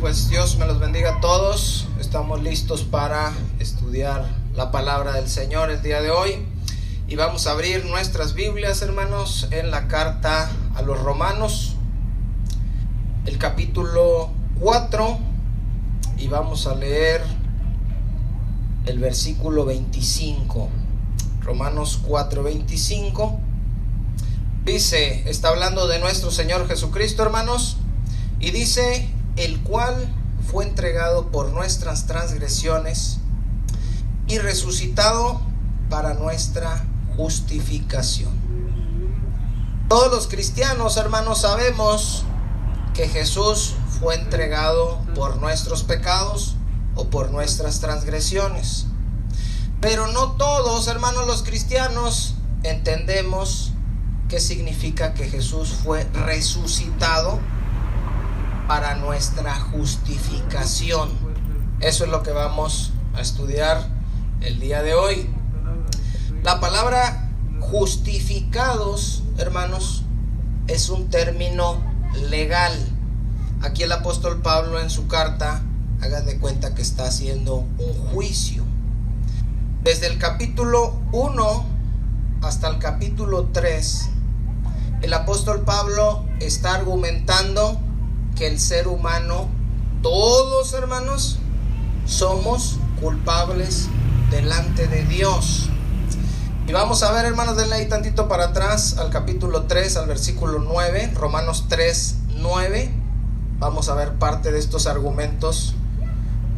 Pues Dios me los bendiga a todos. Estamos listos para estudiar la palabra del Señor el día de hoy. Y vamos a abrir nuestras Biblias, hermanos, en la carta a los Romanos, el capítulo 4. Y vamos a leer el versículo 25. Romanos 4:25. Dice, está hablando de nuestro Señor Jesucristo, hermanos. Y dice, el cual fue entregado por nuestras transgresiones y resucitado para nuestra justificación. Todos los cristianos, hermanos, sabemos que Jesús fue entregado por nuestros pecados o por nuestras transgresiones. Pero no todos, hermanos, los cristianos entendemos qué significa que Jesús fue resucitado para nuestra justificación. Eso es lo que vamos a estudiar el día de hoy. La palabra justificados, hermanos, es un término legal. Aquí el apóstol Pablo en su carta, hagan de cuenta que está haciendo un juicio. Desde el capítulo 1 hasta el capítulo 3, el apóstol Pablo está argumentando que el ser humano, todos, hermanos, somos culpables delante de Dios. Y vamos a ver, hermanos, denle ahí tantito para atrás al capítulo 3, al versículo 9, Romanos 3:9. Vamos a ver parte de estos argumentos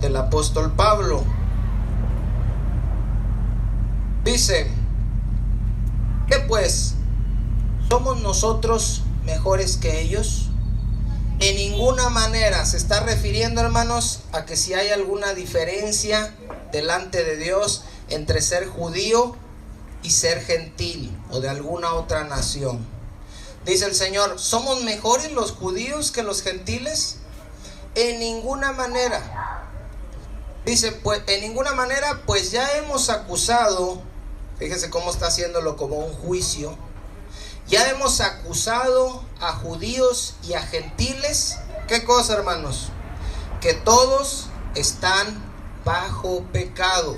del apóstol Pablo. Dice, ¿qué pues? ¿Somos nosotros mejores que ellos? En ninguna manera. Se está refiriendo, hermanos, a que si hay alguna diferencia delante de Dios entre ser judío y ser gentil o de alguna otra nación. Dice el Señor, ¿somos mejores los judíos que los gentiles? En ninguna manera. Dice, pues en ninguna manera, pues ya hemos acusado, fíjese cómo está haciéndolo como un juicio. Ya hemos acusado a judíos y a gentiles. ¿Qué cosa, hermanos? Que todos están bajo pecado.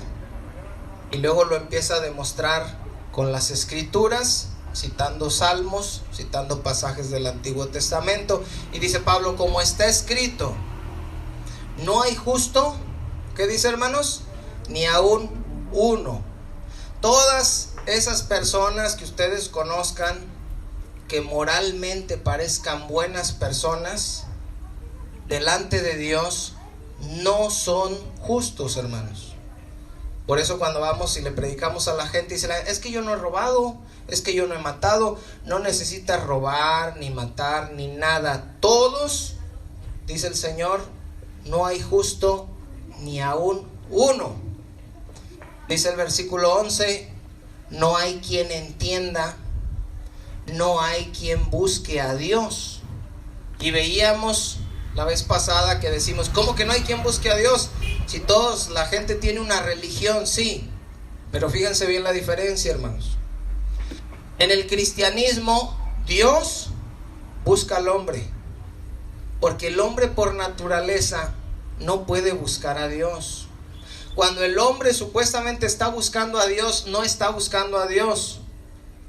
Y luego lo empieza a demostrar con las escrituras, citando salmos, citando pasajes del Antiguo Testamento. Y dice Pablo, como está escrito, no hay justo, ¿qué dice, hermanos? Ni aún uno. Todas esas personas que ustedes conozcan, que moralmente parezcan buenas personas, delante de Dios no son justos, hermanos. Por eso cuando vamos y le predicamos a la gente, dice, es que yo no he robado, es que yo no he matado. No necesitas robar, ni matar, ni nada. Todos, dice el Señor, no hay justo ni aún uno. Dice el versículo 11, no hay quien entienda, no hay quien busque a Dios. Y veíamos la vez pasada que decimos, ¿cómo que no hay quien busque a Dios? Si todos, la gente tiene una religión, sí. Pero fíjense bien la diferencia, hermanos. En el cristianismo, Dios busca al hombre. Porque el hombre por naturaleza no puede buscar a Dios. Cuando el hombre supuestamente está buscando a Dios, no está buscando a Dios.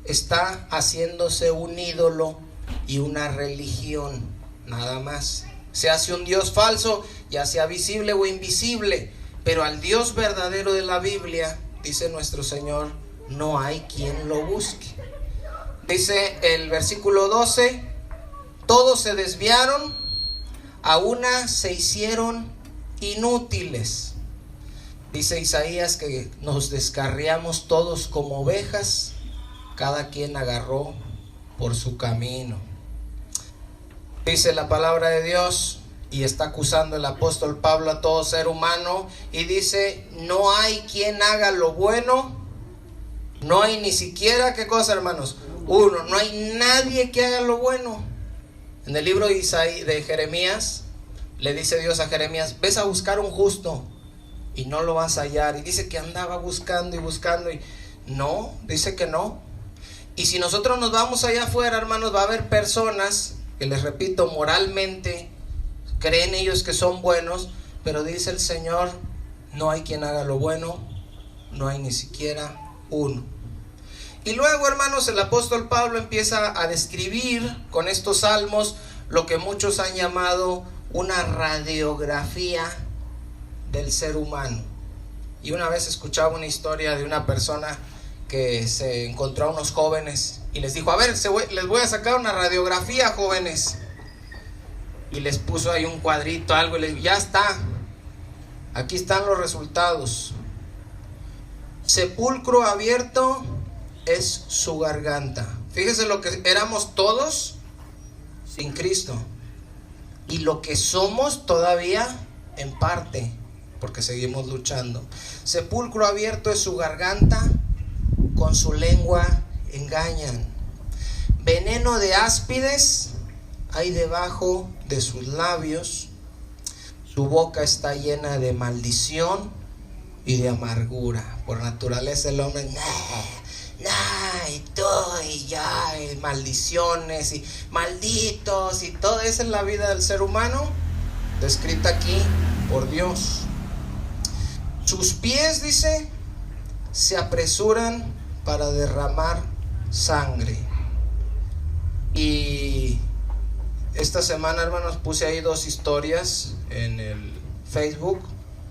Está haciéndose un ídolo y una religión, nada más. Se hace un Dios falso, ya sea visible o invisible, pero al Dios verdadero de la Biblia, dice nuestro Señor, no hay quien lo busque. Dice el versículo 12, todos se desviaron, a una se hicieron inútiles. Dice Isaías que nos descarriamos todos como ovejas, cada quien agarró por su camino. Dice la palabra de Dios, y está acusando el apóstol Pablo a todo ser humano, y dice, no hay quien haga lo bueno, no hay ni siquiera, ¿qué cosa, hermanos? Uno, no hay nadie que haga lo bueno. En el libro de Jeremías, le dice Dios a Jeremías, ves a buscar un justo, y no lo vas a hallar. Y dice que andaba buscando y buscando, y no, dice que no. Y si nosotros nos vamos allá afuera, hermanos, va a haber personas que, les repito, moralmente creen ellos que son buenos, pero dice el Señor, no hay quien haga lo bueno, no hay ni siquiera uno. Y luego, hermanos, el apóstol Pablo empieza a describir con estos salmos lo que muchos han llamado una radiografía del ser humano. Y una vez escuchaba una historia de una persona que se encontró a unos jóvenes y les dijo, a ver, les voy a sacar una radiografía, jóvenes. Y les puso ahí un cuadrito, algo, y les dijo, ya está, aquí están los resultados. Sepulcro abierto es su garganta. Fíjese lo que éramos todos sin Cristo, y lo que somos todavía en parte, porque seguimos luchando. Sepulcro abierto es su garganta, con su lengua engañan. Veneno de áspides hay debajo de sus labios. Su boca está llena de maldición y de amargura. Por naturaleza el hombre, y tú y yo, y maldiciones y malditos, y todo eso es la vida del ser humano, descrita aquí por Dios. Sus pies, dice, se apresuran para derramar sangre. Y esta semana, hermanos, puse ahí 2 historias en el Facebook,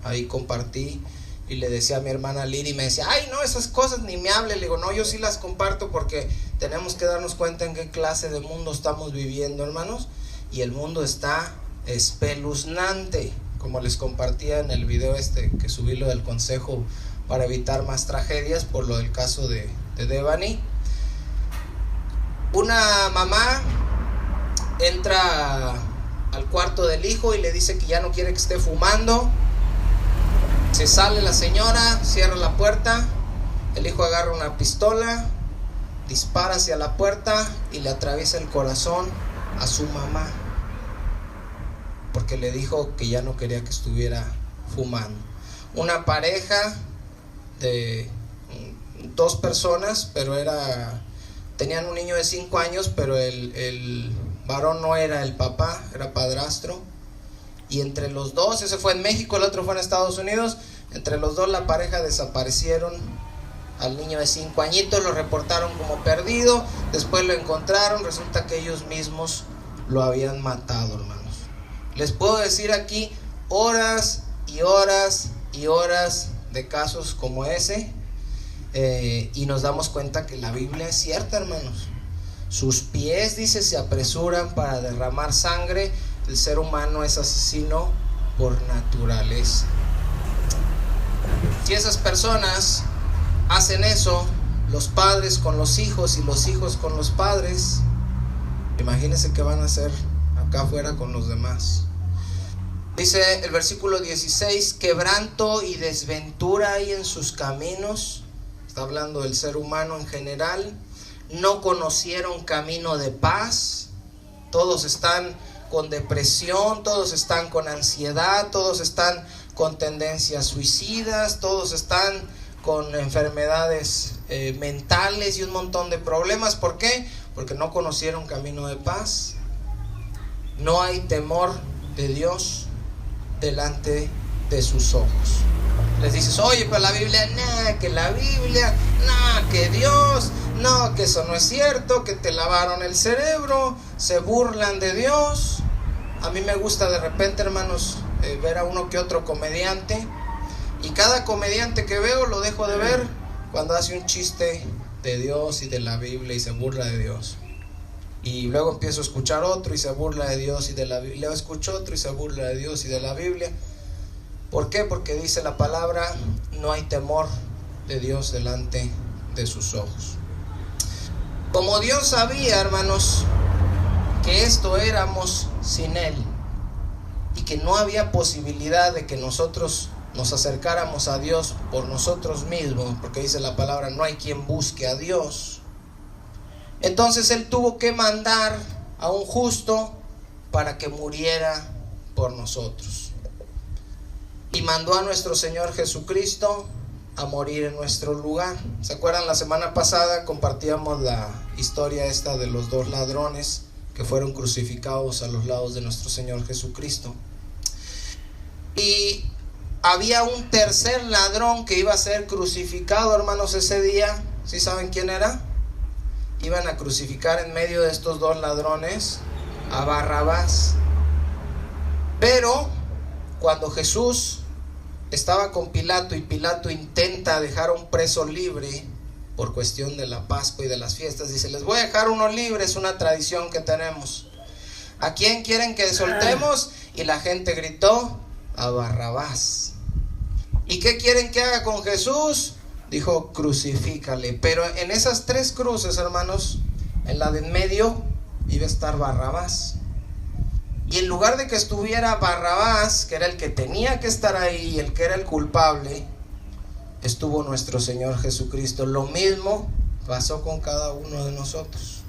ahí compartí. Y le decía a mi hermana Liri, me decía, ay no, esas cosas ni me hable. Le digo, no, yo sí las comparto porque tenemos que darnos cuenta en qué clase de mundo estamos viviendo, hermanos. Y el mundo está espeluznante, como les compartía en el video que subí, lo del consejo para evitar más tragedias por lo del caso de Devani. Una mamá entra al cuarto del hijo y le dice que ya no quiere que esté fumando. Se sale la señora, cierra la puerta, el hijo agarra una pistola, dispara hacia la puerta y le atraviesa el corazón a su mamá, porque le dijo que ya no quería que estuviera fumando. Una pareja de 2 personas, pero tenían un niño de 5 años, pero el varón no era el papá, era padrastro. Y entre los dos, ese fue en México, el otro fue en Estados Unidos, entre los dos la pareja desaparecieron al niño de 5 añitos, lo reportaron como perdido, después lo encontraron, resulta que ellos mismos lo habían matado, hermanos. Les puedo decir aquí horas y horas y horas de casos como ese, y nos damos cuenta que la Biblia es cierta, hermanos. Sus pies, dice, se apresuran para derramar sangre. El ser humano es asesino por naturaleza. Si esas personas hacen eso, los padres con los hijos y los hijos con los padres, imagínense qué van a hacer acá afuera con los demás. Dice el versículo 16, quebranto y desventura hay en sus caminos. Está hablando del ser humano en general. No conocieron camino de paz. Todos están con depresión, todos están con ansiedad, todos están con tendencias suicidas, todos están con enfermedades mentales y un montón de problemas. ¿Por qué? Porque no conocieron camino de paz. No hay temor de Dios delante de sus ojos. Les dices, oye, pero la Biblia, que la Biblia, que Dios, que eso no es cierto, que te lavaron el cerebro, se burlan de Dios. A mí me gusta de repente, hermanos, ver a uno que otro comediante, y cada comediante que veo lo dejo de ver cuando hace un chiste de Dios y de la Biblia y se burla de Dios. Y luego empiezo a escuchar otro y se burla de Dios y de la Biblia. Luego escucho otro y se burla de Dios y de la Biblia. ¿Por qué? Porque dice la palabra, no hay temor de Dios delante de sus ojos. Como Dios sabía, hermanos, que esto éramos sin Él y que no había posibilidad de que nosotros nos acercáramos a Dios por nosotros mismos, porque dice la palabra, no hay quien busque a Dios. Entonces Él tuvo que mandar a un justo para que muriera por nosotros. Y mandó a nuestro Señor Jesucristo a morir en nuestro lugar. ¿Se acuerdan? La semana pasada compartíamos la historia esta de los 2 ladrones que fueron crucificados a los lados de nuestro Señor Jesucristo. Y había un tercer ladrón que iba a ser crucificado, hermanos, ese día. ¿Sí saben quién era? Iban a crucificar en medio de estos dos ladrones a Barrabás. Pero cuando Jesús estaba con Pilato y Pilato intenta dejar a un preso libre por cuestión de la Pascua y de las fiestas, dice: les voy a dejar uno libre, es una tradición que tenemos. ¿A quién quieren que soltemos? Y la gente gritó: a Barrabás. ¿Y qué quieren que haga con Jesús? Dijo: crucifícale. Pero en esas tres cruces, hermanos, en la de en medio iba a estar Barrabás. Y en lugar de que estuviera Barrabás, que era el que tenía que estar ahí, el que era el culpable, estuvo nuestro Señor Jesucristo. Lo mismo pasó con cada uno de nosotros.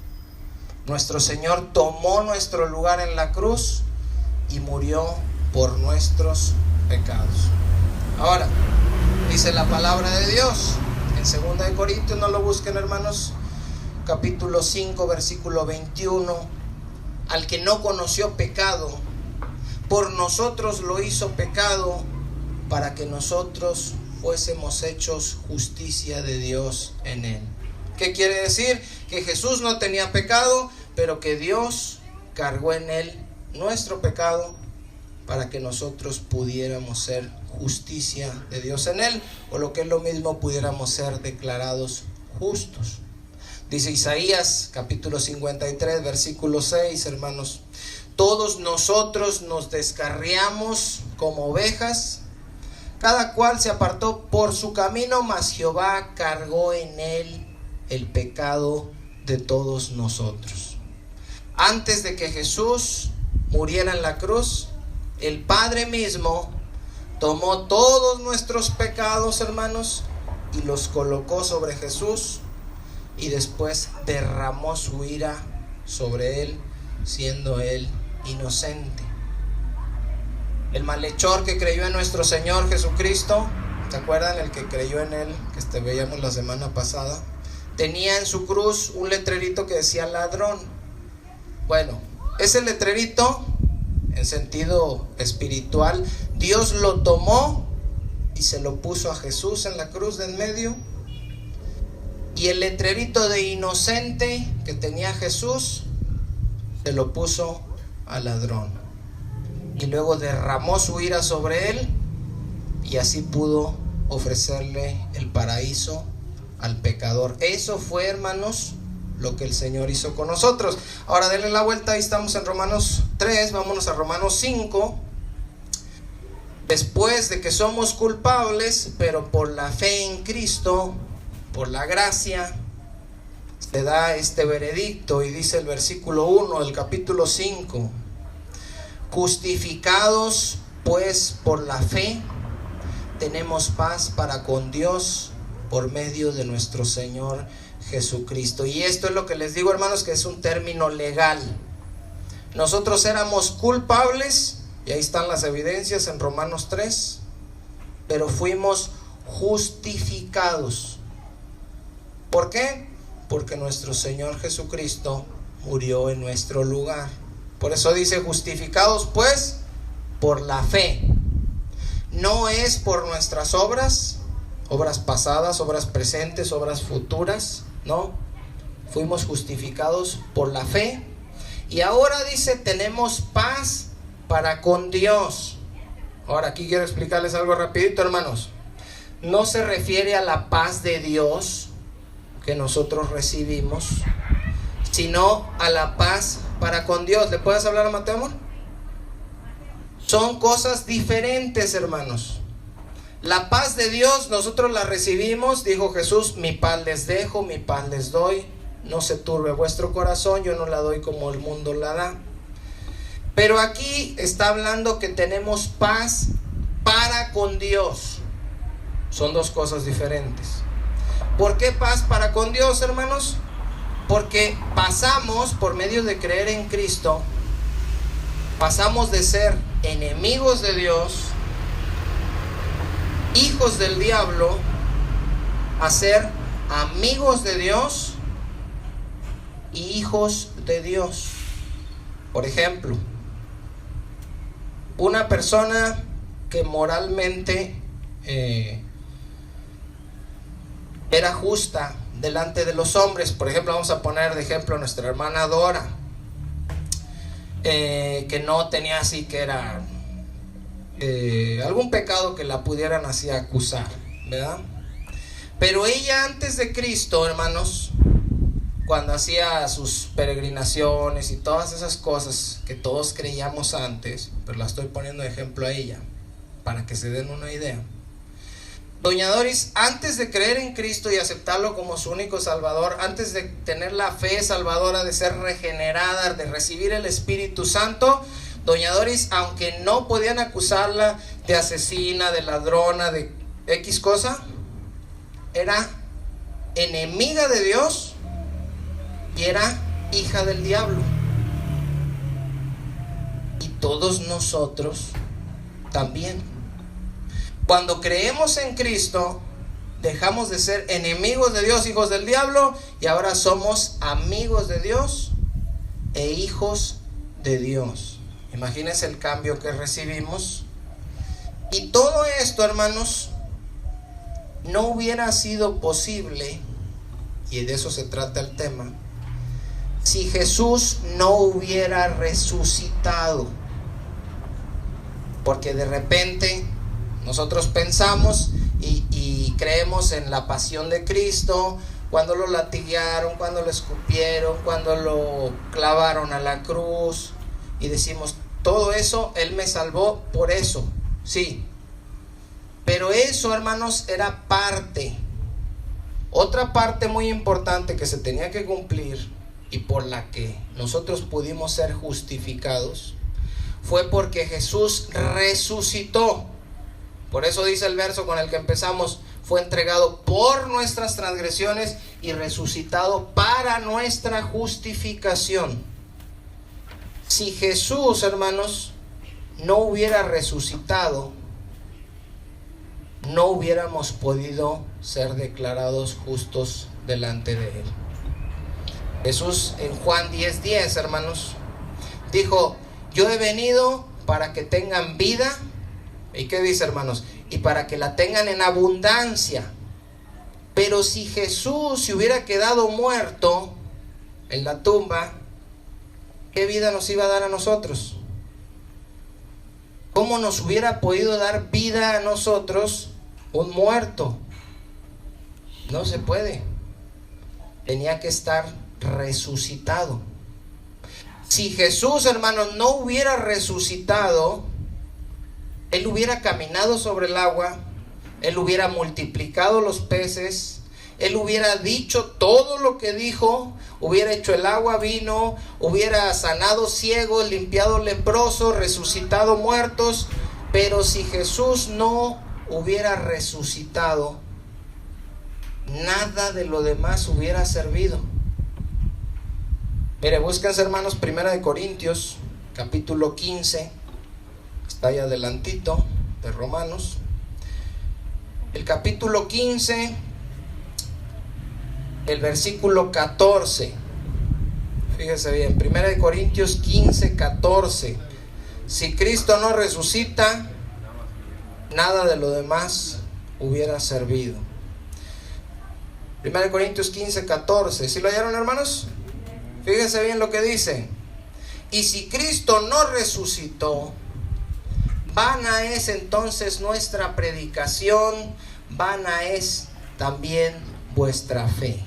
Nuestro Señor tomó nuestro lugar en la cruz y murió por nuestros pecados. Ahora, dice la palabra de Dios en 2 Corintios, no lo busquen, hermanos, capítulo 5, versículo 21. Al que no conoció pecado, por nosotros lo hizo pecado, para que nosotros fuésemos hechos justicia de Dios en él. ¿Qué quiere decir? Que Jesús no tenía pecado, pero que Dios cargó en él nuestro pecado para que nosotros pudiéramos ser justicia de Dios en él, o lo que es lo mismo, pudiéramos ser declarados justos. Dice Isaías capítulo 53 versículo 6, hermanos: todos nosotros nos descarriamos como ovejas, cada cual se apartó por su camino, mas Jehová cargó en él el pecado de todos nosotros. Antes de que Jesús muriera en la cruz, el Padre mismo tomó todos nuestros pecados, hermanos, y los colocó sobre Jesús, y después derramó su ira sobre él, siendo él inocente. El malhechor que creyó en nuestro Señor Jesucristo, ¿se acuerdan? El que creyó en él, que veíamos la semana pasada, tenía en su cruz un letrerito que decía ladrón. Bueno, ese letrerito, en sentido espiritual, Dios lo tomó y se lo puso a Jesús en la cruz de en medio. Y el letrerito de inocente que tenía Jesús se lo puso al ladrón. Y luego derramó su ira sobre él, y así pudo ofrecerle el paraíso al pecador. Eso fue, hermanos, lo que el Señor hizo con nosotros. Ahora denle la vuelta, ahí estamos en Romanos 3, vámonos a Romanos 5. Después de que somos culpables, pero por la fe en Cristo, por la gracia, se da este veredicto, y dice el versículo 1 del capítulo 5: justificados pues por la fe, tenemos paz para con Dios por medio de nuestro Señor Jesucristo. Y esto es lo que les digo, hermanos, que es un término legal. Nosotros éramos culpables, y ahí están las evidencias en Romanos 3, pero fuimos justificados. ¿Por qué? Porque nuestro Señor Jesucristo murió en nuestro lugar. Por eso dice: justificados pues por la fe. No es por nuestras obras, obras pasadas, obras presentes, obras futuras, no. Fuimos justificados por la fe. Y ahora dice: tenemos paz para con Dios. Ahora aquí quiero explicarles algo rapidito, hermanos. No se refiere a la paz de Dios que nosotros recibimos, sino a la paz para con Dios. ¿Le puedes hablar a Mateo, amor? Son cosas diferentes, hermanos. La paz de Dios nosotros la recibimos, dijo Jesús: mi paz les dejo, mi paz les doy, no se turbe vuestro corazón, yo no la doy como el mundo la da. Pero aquí está hablando que tenemos paz para con Dios. Son dos cosas diferentes. ¿Por qué paz para con Dios, hermanos? Porque pasamos, por medio de creer en Cristo, pasamos de ser enemigos de Dios, hijos del diablo, a ser amigos de Dios y hijos de Dios. Por ejemplo, una persona que moralmente era justa delante de los hombres. Por ejemplo, vamos a poner de ejemplo a nuestra hermana Dora, que no tenía así que era algún pecado que la pudieran así acusar, ¿verdad? Pero ella antes de Cristo, hermanos, cuando hacía sus peregrinaciones y todas esas cosas que todos creíamos antes, pero la estoy poniendo de ejemplo a ella para que se den una idea. Doña Doris, antes de creer en Cristo y aceptarlo como su único Salvador, antes de tener la fe salvadora, de ser regenerada, de recibir el Espíritu Santo, Doña Doris, aunque no podían acusarla de asesina, de ladrona, de X cosa, era enemiga de Dios y era hija del diablo. Y todos nosotros también. Cuando creemos en Cristo, dejamos de ser enemigos de Dios, hijos del diablo, y ahora somos amigos de Dios e hijos de Dios. Imagínense el cambio que recibimos. Y todo esto, hermanos, no hubiera sido posible, y de eso se trata el tema, si Jesús no hubiera resucitado. Porque de repente nosotros pensamos y creemos en la pasión de Cristo, cuando lo latigaron, cuando lo escupieron, cuando lo clavaron a la cruz, y decimos, todo eso, Él me salvó por eso, sí. Pero eso, hermanos, era parte. Otra parte muy importante que se tenía que cumplir y por la que nosotros pudimos ser justificados fue porque Jesús resucitó. Por eso dice el verso con el que empezamos, fue entregado por nuestras transgresiones y resucitado para nuestra justificación. Si Jesús, hermanos, no hubiera resucitado, no hubiéramos podido ser declarados justos delante de Él. Jesús en Juan 10:10, hermanos, dijo, yo he venido para que tengan vida. ¿Y qué dice, hermanos? Y para que la tengan en abundancia. Pero si Jesús se hubiera quedado muerto en la tumba, ¿qué vida nos iba a dar a nosotros? ¿Cómo nos hubiera podido dar vida a nosotros un muerto? No se puede. Tenía que estar resucitado. Si Jesús, hermanos, no hubiera resucitado, Él hubiera caminado sobre el agua, Él hubiera multiplicado los peces, Él hubiera dicho todo lo que dijo, hubiera hecho el agua vino, hubiera sanado ciegos, limpiado leprosos, resucitado muertos. Pero si Jesús no hubiera resucitado, nada de lo demás hubiera servido. Mire, búsquense, hermanos, 1 Corintios, capítulo 15, está ahí adelantito de Romanos. El capítulo 15, el versículo 14. Fíjese bien, 1 Corintios 15, 14. Si Cristo no resucita, nada de lo demás hubiera servido. 1 Corintios 15, 14. ¿Sí lo hallaron, hermanos? Fíjense bien lo que dice. Y si Cristo no resucitó, vana es entonces nuestra predicación, vana es también vuestra fe.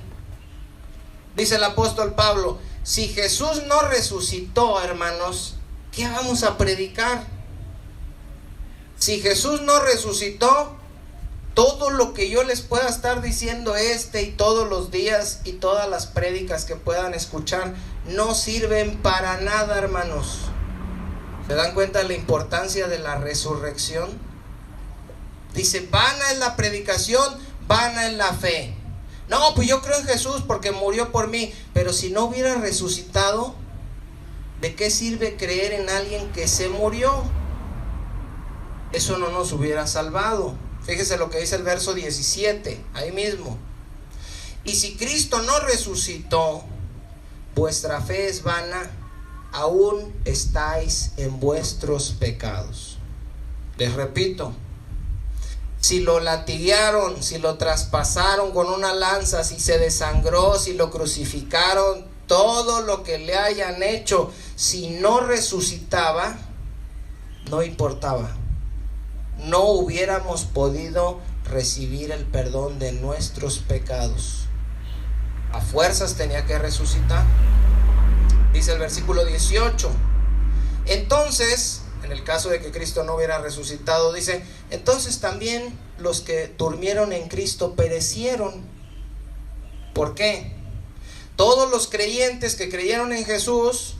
Dice el apóstol Pablo, si Jesús no resucitó, hermanos, ¿qué vamos a predicar? Si Jesús no resucitó, todo lo que yo les pueda estar diciendo y todos los días y todas las prédicas que puedan escuchar no sirven para nada, hermanos. ¿Se dan cuenta de la importancia de la resurrección? Dice, vana es la predicación, vana es la fe. No, pues yo creo en Jesús porque murió por mí. Pero si no hubiera resucitado, ¿de qué sirve creer en alguien que se murió? Eso no nos hubiera salvado. Fíjese lo que dice el verso 17, ahí mismo. Y si Cristo no resucitó, vuestra fe es vana, aún estáis en vuestros pecados. Les repito, si lo latiguearon, si lo traspasaron con una lanza, si se desangró, si lo crucificaron, todo lo que le hayan hecho, si no resucitaba, no importaba. No hubiéramos podido recibir el perdón de nuestros pecados. A fuerzas tenía que resucitar. Dice el versículo 18. Entonces, en el caso de que Cristo no hubiera resucitado, dice, entonces también los que durmieron en Cristo perecieron. ¿Por qué? Todos los creyentes que creyeron en Jesús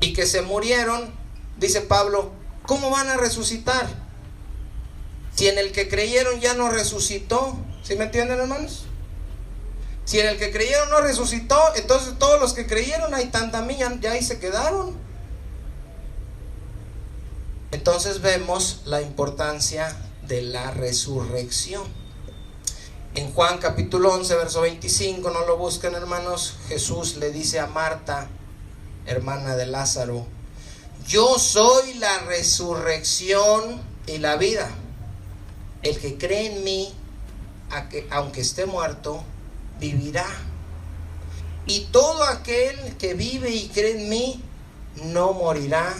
y que se murieron, dice Pablo, ¿cómo van a resucitar? Si en el que creyeron ya no resucitó. ¿Sí me entienden, hermanos? Si en el que creyeron no resucitó, entonces todos los que creyeron, hay tanta milla, ya ahí se quedaron. Entonces vemos la importancia de la resurrección. En Juan capítulo 11, verso 25, no lo busquen, hermanos, Jesús le dice a Marta, hermana de Lázaro, yo soy la resurrección y la vida. El que cree en mí, aunque esté muerto, vivirá. Y todo aquel que vive y cree en mí, no morirá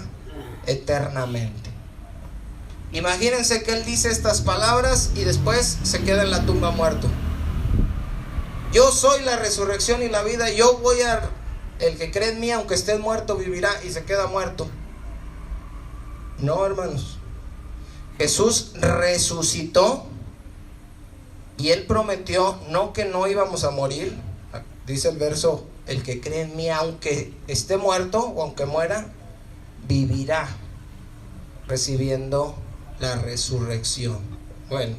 eternamente. Imagínense que él dice estas palabras y después se queda en la tumba muerto. Yo soy la resurrección y la vida. El que cree en mí, aunque esté muerto, vivirá, y se queda muerto. No, hermanos. Jesús resucitó y él prometió no que no íbamos a morir. Dice el verso, el que cree en mí, aunque esté muerto o aunque muera, vivirá, recibiendo la resurrección. Bueno,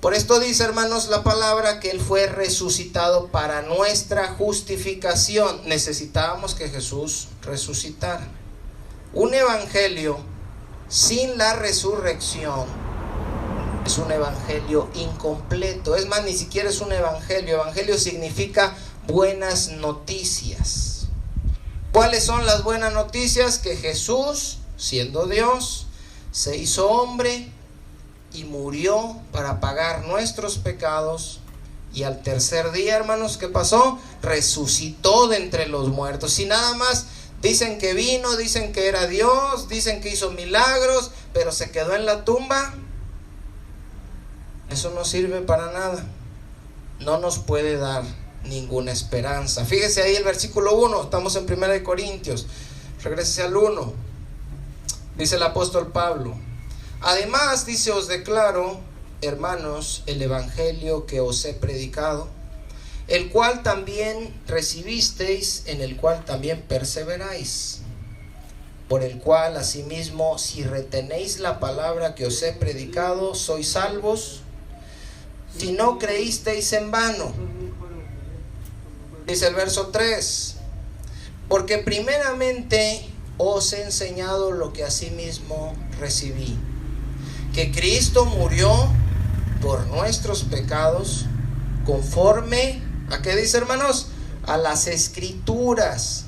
por esto dice, hermanos, la palabra que él fue resucitado para nuestra justificación. Necesitábamos que Jesús resucitara. Un evangelio sin la resurrección es un evangelio incompleto. Es más, ni siquiera es un evangelio. Evangelio significa buenas noticias. ¿Cuáles son las buenas noticias? Que Jesús, siendo Dios, se hizo hombre y murió para pagar nuestros pecados. Y al tercer día, hermanos, ¿qué pasó? Resucitó de entre los muertos. Y nada más dicen que vino, dicen que era Dios, dicen que hizo milagros, pero se quedó en la tumba. Eso no sirve para nada. No nos puede dar ninguna esperanza. Fíjese ahí el versículo 1, estamos en 1 Corintios. Regrese al 1. Dice el apóstol Pablo: además, dice, os declaro, hermanos, el evangelio que os he predicado, el cual también recibisteis, en el cual también perseveráis, por el cual asimismo, si retenéis la palabra que os he predicado, sois salvos, si no creísteis en vano. Dice el verso 3: porque primeramente os he enseñado lo que asimismo recibí, que Cristo murió por nuestros pecados, conforme, ¿a qué dice, hermanos? A las Escrituras.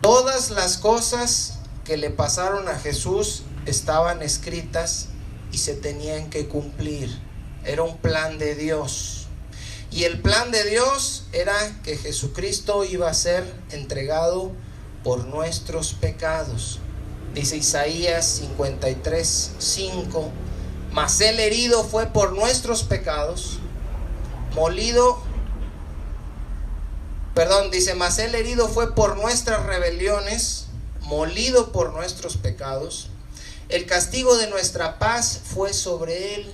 Todas las cosas que le pasaron a Jesús estaban escritas y se tenían que cumplir. Era un plan de Dios. Y el plan de Dios era que Jesucristo iba a ser entregado por nuestros pecados. Dice Isaías 53:5: mas él herido fue por nuestros pecados, mas él herido fue por nuestras rebeliones, molido por nuestros pecados. El castigo de nuestra paz fue sobre él,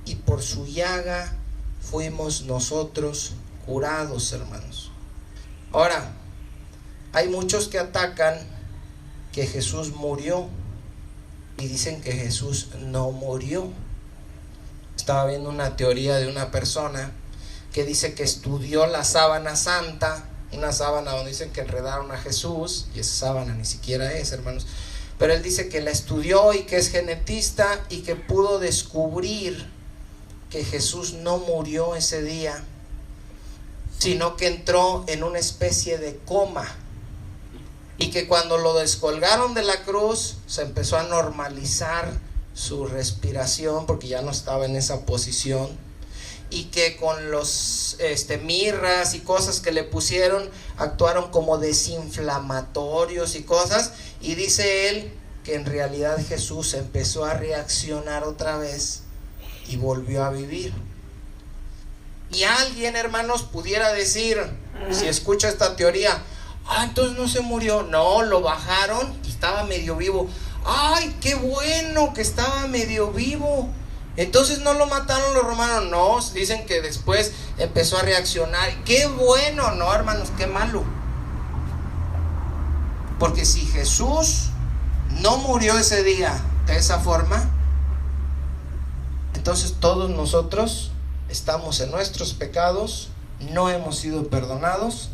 y por su llaga fuimos nosotros curados, hermanos. Ahora, hay muchos que atacan que Jesús murió y dicen que Jesús no murió. Estaba viendo una teoría de una persona que dice que estudió la sábana santa, una sábana donde dicen que enredaron a Jesús, y esa sábana ni siquiera es, hermanos, pero él dice que la estudió y que es genetista y que pudo descubrir que Jesús no murió ese día, sino que entró en una especie de coma. y que cuando lo descolgaron de la cruz se empezó a normalizar su respiración porque ya no estaba en esa posición, y que con los mirras y cosas que le pusieron actuaron como desinflamatorios y cosas, y dice él que en realidad Jesús empezó a reaccionar otra vez y volvió a vivir. Y alguien, hermanos, pudiera decir, si escucha esta teoría, entonces no se murió. No, lo bajaron y estaba medio vivo. ¡Ay, qué bueno que estaba medio vivo! Entonces no lo mataron los romanos. No, dicen que después empezó a reaccionar. ¡Qué bueno! No, hermanos, qué malo. Porque si Jesús no murió ese día de esa forma, entonces todos nosotros estamos en nuestros pecados, no hemos sido perdonados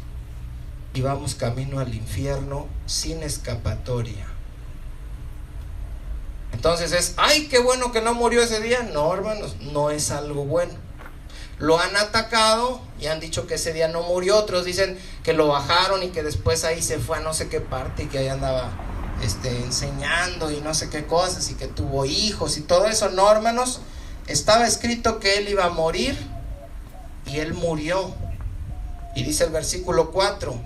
y vamos camino al infierno sin escapatoria. Entonces ¡ay, qué bueno que no murió ese día! No, hermanos, no es algo bueno. Lo han atacado y han dicho que ese día no murió. Otros dicen que lo bajaron y que después ahí se fue a no sé qué parte y que ahí andaba enseñando y no sé qué cosas y que tuvo hijos y todo eso. No, hermanos, estaba escrito que él iba a morir y él murió. Y dice el versículo 4,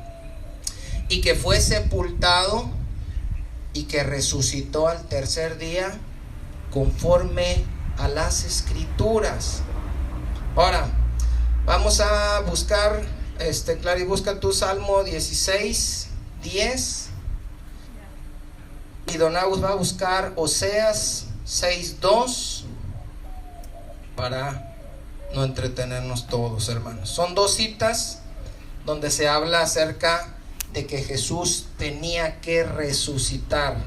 y que fue sepultado y que resucitó al tercer día conforme a las escrituras. Ahora vamos a buscar, Clary, busca tu Salmo 16, 10, y Don Agus va a buscar Oseas 6, 2, para no entretenernos todos, hermanos. Son dos citas donde se habla acerca de que Jesús tenía que resucitar.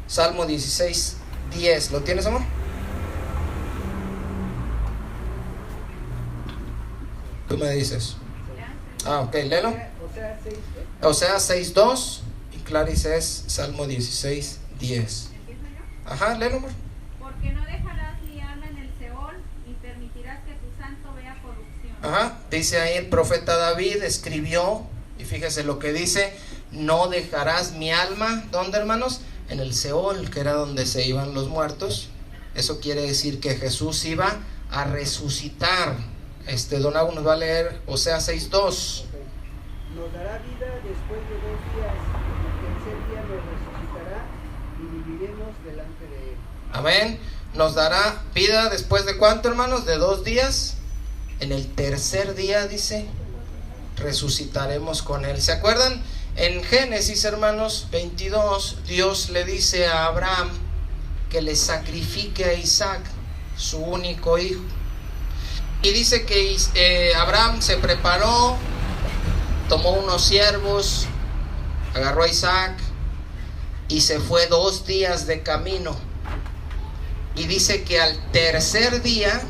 Salmo 16, 10. ¿Lo tienes, amor? Tú me dices. Ok, léelo. Oseas 6, 2. Y Clarice es Salmo 16, 10. Ajá, léelo, amor. Porque no dejarás mi alma en el Seol, ni permitirás que tu santo vea corrupción. Ajá, dice ahí el profeta David, escribió, y fíjese lo que dice: no dejarás mi alma, ¿dónde, hermanos? En el Seol, que era donde se iban los muertos. Eso quiere decir que Jesús iba a resucitar. Don Agu nos va a leer Oseas 6, 2. Nos dará vida después de 2 días, el tercer día nos resucitará y viviremos delante de él. Amén. Nos dará vida después de ¿cuánto, hermanos? De 2 días. En el tercer día, dice, resucitaremos con él. ¿Se acuerdan? En Génesis, hermanos, 22, Dios le dice a Abraham que le sacrifique a Isaac, su único hijo. Y dice que Abraham se preparó, tomó unos ciervos, agarró a Isaac y se fue 2 días de camino. Y dice que al tercer día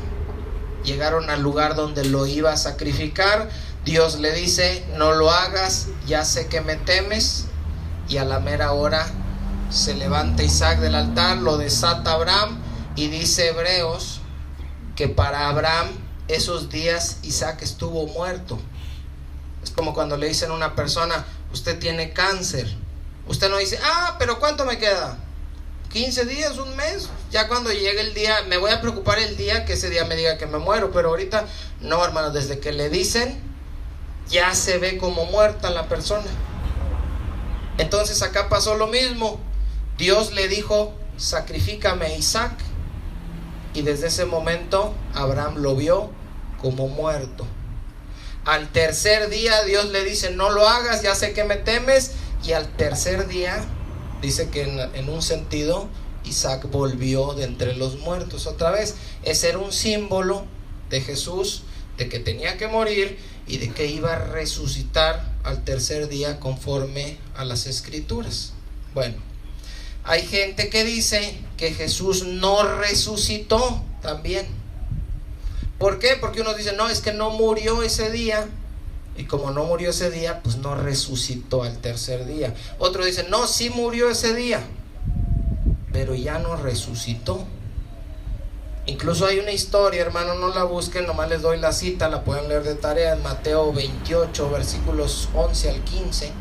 llegaron al lugar donde lo iba a sacrificar. Dios le dice: no lo hagas, ya sé que me temes. Y a la mera hora se levanta Isaac del altar, lo desata Abraham, y dice Hebreos que para Abraham esos días Isaac estuvo muerto. Es como cuando le dicen a una persona: usted tiene cáncer. Usted no dice: pero ¿cuánto me queda? 15 días, un mes. Ya cuando llegue el día, me voy a preocupar el día que ese día me diga que me muero. Pero ahorita no, hermano, desde que le dicen, ya se ve como muerta la persona. Entonces acá pasó lo mismo. Dios le dijo: sacrifícame a Isaac. Y desde ese momento Abraham lo vio como muerto. Al tercer día Dios le dice: no lo hagas, ya sé que me temes. Y al tercer día dice que en un sentido Isaac volvió de entre los muertos otra vez. Ese era un símbolo de Jesús, de que tenía que morir y de que iba a resucitar al tercer día conforme a las escrituras. Bueno, hay gente que dice que Jesús no resucitó también. ¿Por qué? Porque unos dicen: no, es que no murió ese día. Y como no murió ese día, pues no resucitó al tercer día. Otros dicen: no, sí murió ese día, pero ya no resucitó. Incluso hay una historia, hermano, no la busquen, nomás les doy la cita, la pueden leer de tarea, en Mateo 28, versículos 11 al 15.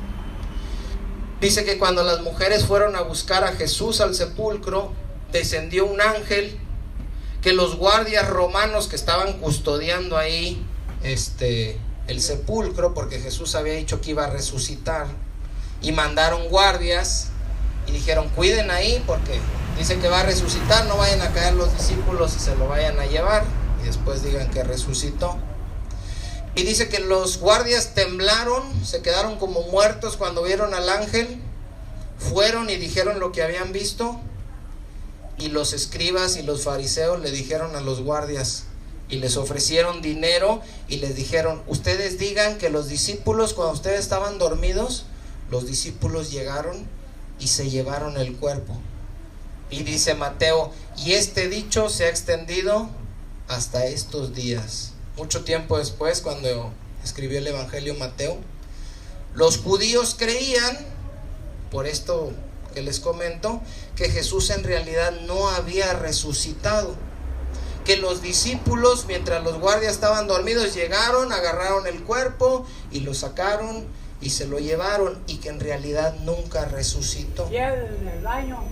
Dice que cuando las mujeres fueron a buscar a Jesús al sepulcro, descendió un ángel, que los guardias romanos que estaban custodiando ahí el sepulcro, porque Jesús había dicho que iba a resucitar, y mandaron guardias y dijeron: cuiden ahí porque dice que va a resucitar, no vayan a caer los discípulos y se lo vayan a llevar y después digan que resucitó. Y dice que los guardias temblaron, se quedaron como muertos cuando vieron al ángel, fueron y dijeron lo que habían visto, y los escribas y los fariseos le dijeron a los guardias y les ofrecieron dinero y les dijeron: ustedes digan que los discípulos, cuando ustedes estaban dormidos, los discípulos llegaron y se llevaron el cuerpo. Y dice Mateo: y este dicho se ha extendido hasta estos días. Mucho tiempo después, cuando escribió el Evangelio Mateo, los judíos creían, por esto que les comento, que Jesús en realidad no había resucitado, que los discípulos, mientras los guardias estaban dormidos, llegaron, agarraron el cuerpo y lo sacaron y se lo llevaron, y que en realidad nunca resucitó. ¿Y en el baño?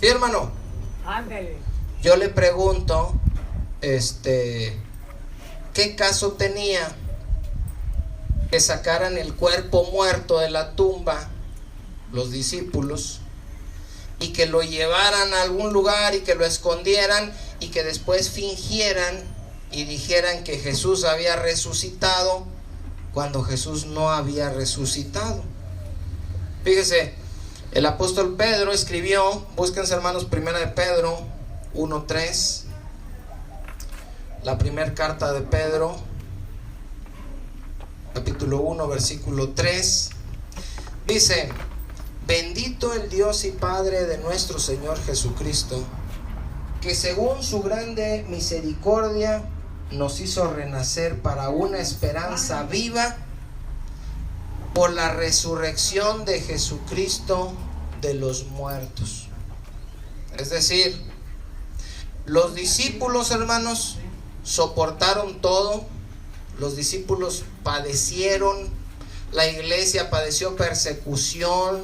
Sí, hermano. Ándale. Yo le pregunto, ¿qué caso tenía que sacaran el cuerpo muerto de la tumba los discípulos y que lo llevaran a algún lugar y que lo escondieran y que después fingieran y dijeran que Jesús había resucitado cuando Jesús no había resucitado? Fíjese, el apóstol Pedro escribió, búsquense hermanos, primera de Pedro 1:3, la primera carta de Pedro, capítulo 1, versículo 3, dice: bendito el Dios y Padre de nuestro Señor Jesucristo, que según su grande misericordia nos hizo renacer para una esperanza viva por la resurrección de Jesucristo de los muertos. Es decir, los discípulos, hermanos, soportaron todo. Los discípulos padecieron, la iglesia padeció persecución,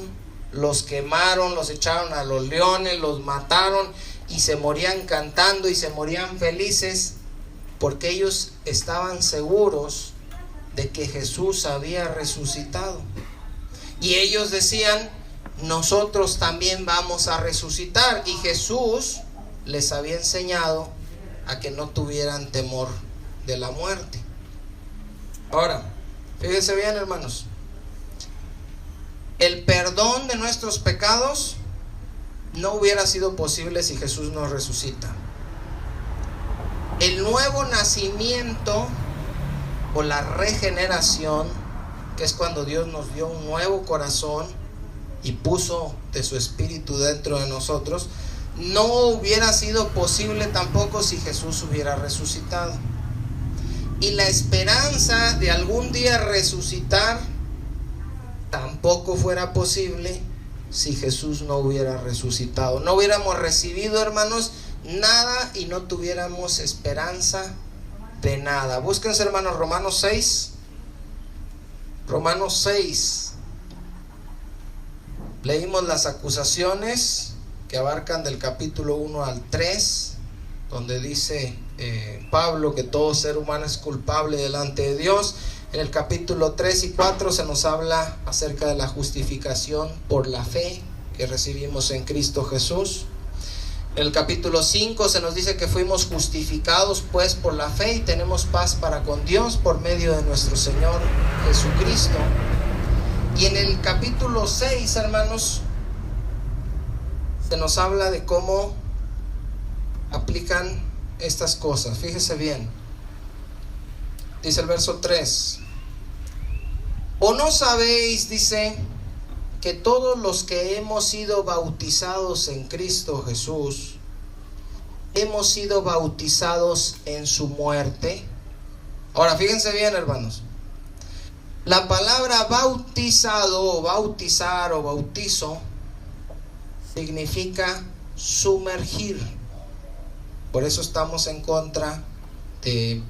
los quemaron, los echaron a los leones, los mataron, y se morían cantando y se morían felices, porque ellos estaban seguros de que Jesús había resucitado. Y ellos decían: nosotros también vamos a resucitar. Y Jesús les había enseñado a que no tuvieran temor de la muerte. Ahora, fíjense bien, hermanos, el perdón de nuestros pecados no hubiera sido posible si Jesús no resucita. El nuevo nacimiento o la regeneración, que es cuando Dios nos dio un nuevo corazón y puso de su espíritu dentro de nosotros, no hubiera sido posible tampoco si Jesús hubiera resucitado. Y la esperanza de algún día resucitar tampoco fuera posible si Jesús no hubiera resucitado. No hubiéramos recibido, hermanos, nada y no tuviéramos esperanza de nada. Búsquense, hermanos, Romanos 6. Romanos 6. Leímos las acusaciones que abarcan del capítulo 1 al 3, donde dice Pablo que todo ser humano es culpable delante de Dios. En el capítulo 3 y 4 se nos habla acerca de la justificación por la fe que recibimos en Cristo Jesús. En el capítulo 5 se nos dice que fuimos justificados pues por la fe y tenemos paz para con Dios por medio de nuestro Señor Jesucristo. Y en el capítulo 6, hermanos, se nos habla de cómo aplican estas cosas. Fíjese bien, dice el verso 3: ¿o no sabéis, dice, que todos los que hemos sido bautizados en Cristo Jesús, hemos sido bautizados en su muerte? Ahora fíjense bien, hermanos, la palabra bautizado o bautizar o bautizo significa sumergir. Por eso estamos en contra de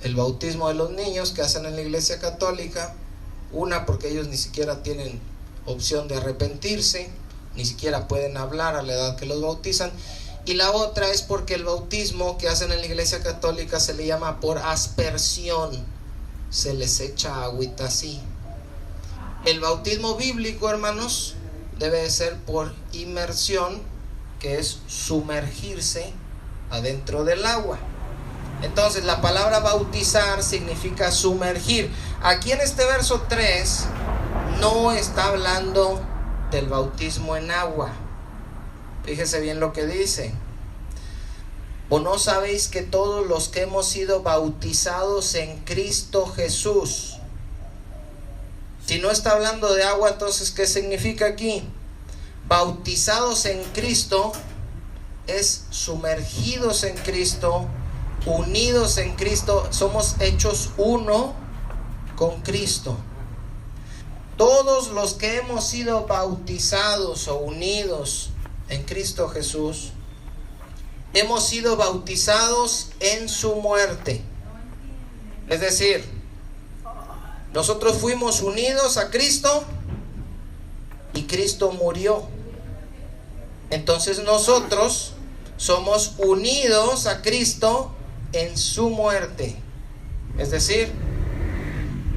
el bautismo de los niños que hacen en la iglesia católica. Una, porque ellos ni siquiera tienen opción de arrepentirse, ni siquiera pueden hablar a la edad que los bautizan. Y la otra es porque el bautismo que hacen en la Iglesia Católica se le llama por aspersión, se les echa agüita así. El bautismo bíblico, hermanos, debe de ser por inmersión, que es sumergirse adentro del agua. Entonces la palabra bautizar significa sumergir. Aquí en este verso 3 no está hablando del bautismo en agua. Fíjese bien lo que dice. ¿O no sabéis que todos los que hemos sido bautizados en Cristo Jesús? Si no está hablando de agua, entonces ¿qué significa aquí? Bautizados en Cristo es sumergidos en Cristo, unidos en Cristo, somos hechos uno con Cristo. Todos los que hemos sido bautizados o unidos en Cristo Jesús, hemos sido bautizados en su muerte. Es decir, nosotros fuimos unidos a Cristo y Cristo murió. Entonces nosotros somos unidos a Cristo en su muerte. Es decir,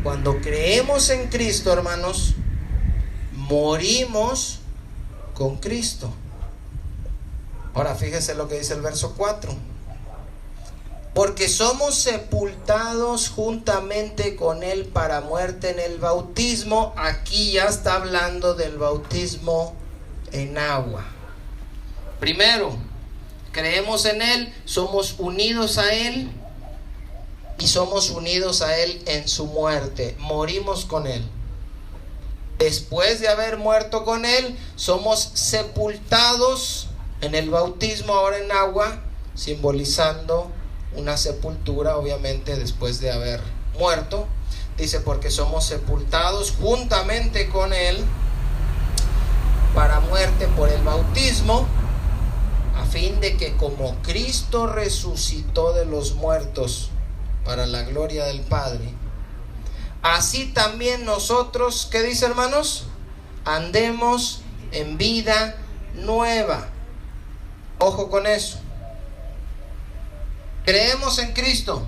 cuando creemos en Cristo, hermanos, morimos con Cristo. Ahora fíjese lo que dice el verso 4. Porque somos sepultados juntamente con Él para muerte en el bautismo. Aquí ya está hablando del bautismo en agua. Primero, creemos en Él, somos unidos a Él y somos unidos a Él en su muerte. Morimos con Él. Después de haber muerto con Él, somos sepultados en el bautismo, ahora en agua, simbolizando una sepultura, obviamente, después de haber muerto. Dice, porque somos sepultados juntamente con Él para muerte por el bautismo, a fin de que como Cristo resucitó de los muertos para la gloria del Padre, así también nosotros, ¿qué dice, hermanos? Andemos en vida nueva. Ojo con eso. Creemos en Cristo.